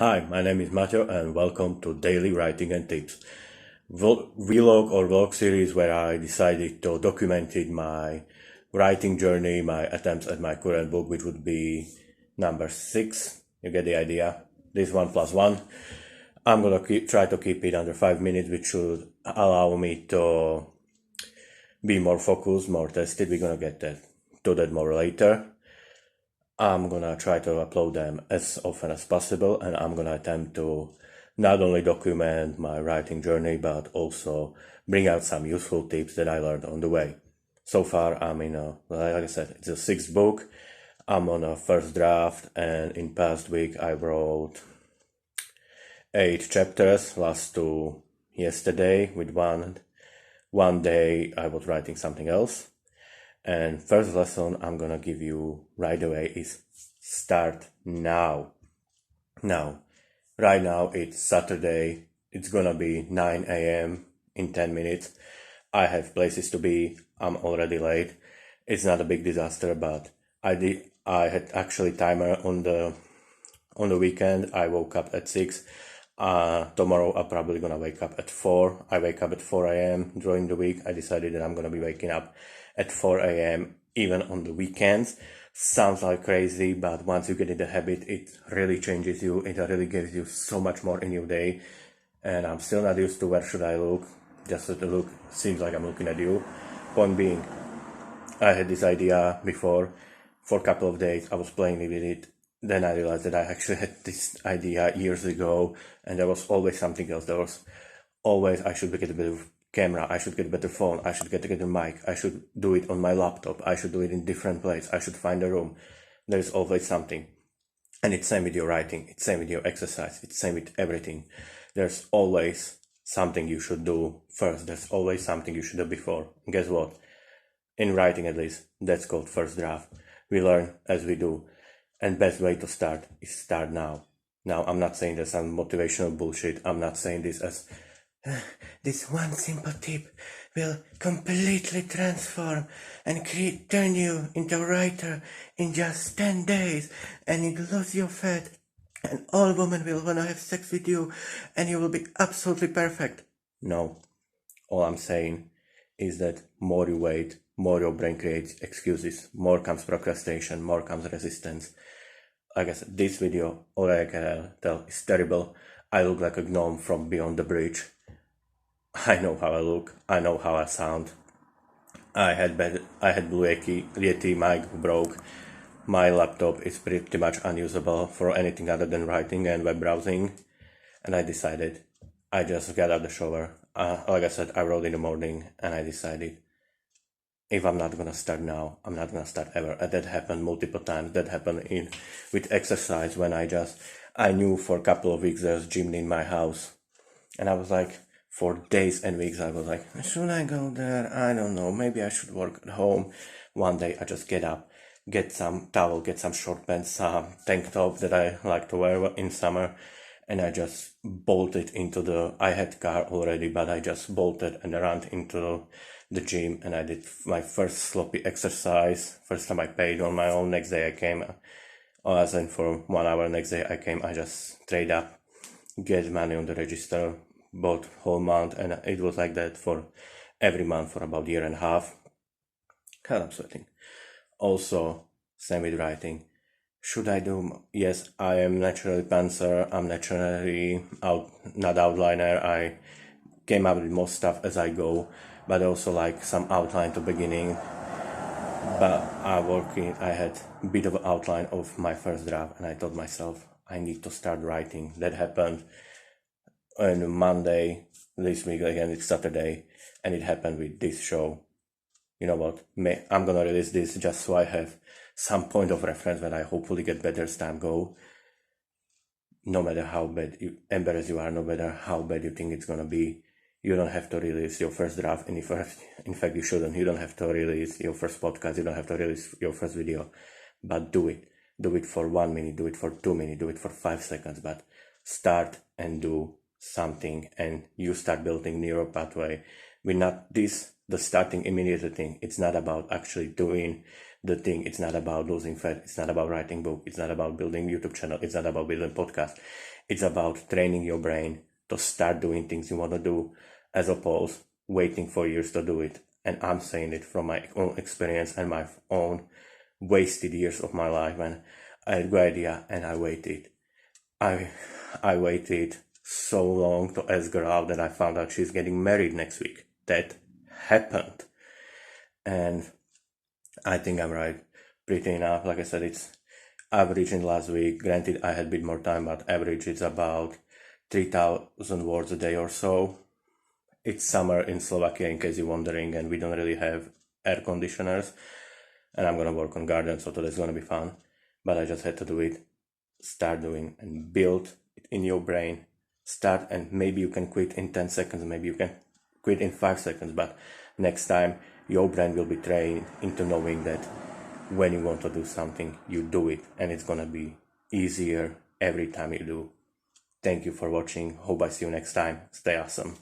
Hi, my name is Matthew and welcome to Daily Writing and Tips, vlog or vlog series where I decided to document my writing journey, my attempts at my current book, which would be number 6. You get the idea. This 1+1. I'm gonna try to keep it under 5 minutes, which should allow me to be more focused, more tested. We're gonna get to that more later. I'm gonna try to upload them as often as possible, and I'm gonna attempt to not only document my writing journey, but also bring out some useful tips that I learned on the way. So far, I'm like I said, it's a 6th book. I'm on a first draft, and in past week I wrote 8 chapters, last 2 yesterday, with one day I was writing something else. And first lesson I'm gonna give you right away is start now. Right now it's Saturday. It's gonna be 9 a.m. in 10 minutes. I have places to be. I'm already late. It's not a big disaster, but I had actually timer on the weekend. I woke up at 6. Tomorrow I'm probably gonna wake up at 4. I wake up at 4 a.m. during the week. I decided that I'm gonna be waking up at 4 a.m. even on the weekends. Sounds like crazy, but once you get in the habit, it really changes you. It really gives you so much more in your day. And I'm still not used to where should I look. Just to look, seems like I'm looking at you. Point being, I had this idea before. For a couple of days, I was playing with it. Then I realized that I actually had this idea years ago, and there was always something else. There was always, I should get a better camera, I should get a better phone, I should get a better mic, I should do it on my laptop, I should do it in different place, I should find a room. There's always something. And it's same with your writing, it's same with your exercise, it's same with everything. There's always something you should do first. There's always something you should do before. And guess what? In writing, at least, that's called first draft. We learn as we do. And best way to start is start now. Now, I'm not saying this some motivational bullshit. I'm not saying this as this one simple tip will completely transform and turn you into a writer in just 10 days, and you lose your fat, and all women will want to have sex with you, and you will be absolutely perfect. No. All I'm saying is that more you wait, more your brain creates excuses, more comes procrastination, more comes resistance. Like I said, this video, all I can tell is terrible. I look like a gnome from beyond the bridge. I know how I look. I know how I sound. I had Blue Yeti mic broke. My laptop is pretty much unusable for anything other than writing and web browsing. And I decided, I just got out of the shower. Like I said, I wrote in the morning, and I decided, if I'm not gonna start now, I'm not gonna start ever. And that happened multiple times. That happened with exercise when I knew for a couple of weeks there's gym in my house. And I was like, for days and weeks, I was like, should I go there? I don't know. Maybe I should work at home. One day I just get up, get some towel, get some short pants, some tank top that I like to wear in summer. And I just bolted I had car already, but I just bolted and ran into the gym, and I did my first sloppy exercise. First time I paid on my own. Next day I came, as in for 1 hour. Next day I came, I just trade up, get money on the register, bought whole month, and it was like that for every month for about a year and a half. God, I'm sweating. Also, same with writing. Should I do? Yes, I am naturally pantser. I'm naturally not outliner. I came up with most stuff as I go, but also like some outline to beginning. But I had a bit of an outline of my first draft, and I told myself I need to start writing. That happened on Monday. This week again, it's Saturday, and it happened with this show. You know what? I'm gonna release this just so I have some point of reference when I hopefully get better as time go. No matter how bad embarrassed you are, no matter how bad you think it's gonna be, you don't have to release your first draft. In fact, you shouldn't. You don't have to release your first podcast. You don't have to release your first video. But do it. Do it for 1 minute. Do it for 2 minutes. Do it for 5 seconds. But start and do something, and you start building neural pathway. We're not the starting immediately thing. It's not about actually doing the thing. It's not about losing fat. It's not about writing book. It's not about building YouTube channel. It's not about building podcast. It's about training your brain to start doing things you want to do, as opposed waiting for years to do it. And I'm saying it from my own experience and my own wasted years of my life when I had a good idea and I waited. I waited so long to ask her out that I found out she's getting married next week. That happened. And I think I'm right. Pretty enough. Like I said, it's average in last week. Granted, I had a bit more time, but average is about 3,000 words a day or so. It's summer in Slovakia, in case you're wondering, and we don't really have air conditioners. And I'm gonna work on garden, so that's gonna be fun. But I just had to do it. Start doing and build it in your brain. Start, and maybe you can quit in 10 seconds, maybe you can quit in 5 seconds, but next time your brain will be trained into knowing that when you want to do something, you do it, and it's gonna be easier every time you do. Thank you for watching. Hope I see you next time. Stay awesome.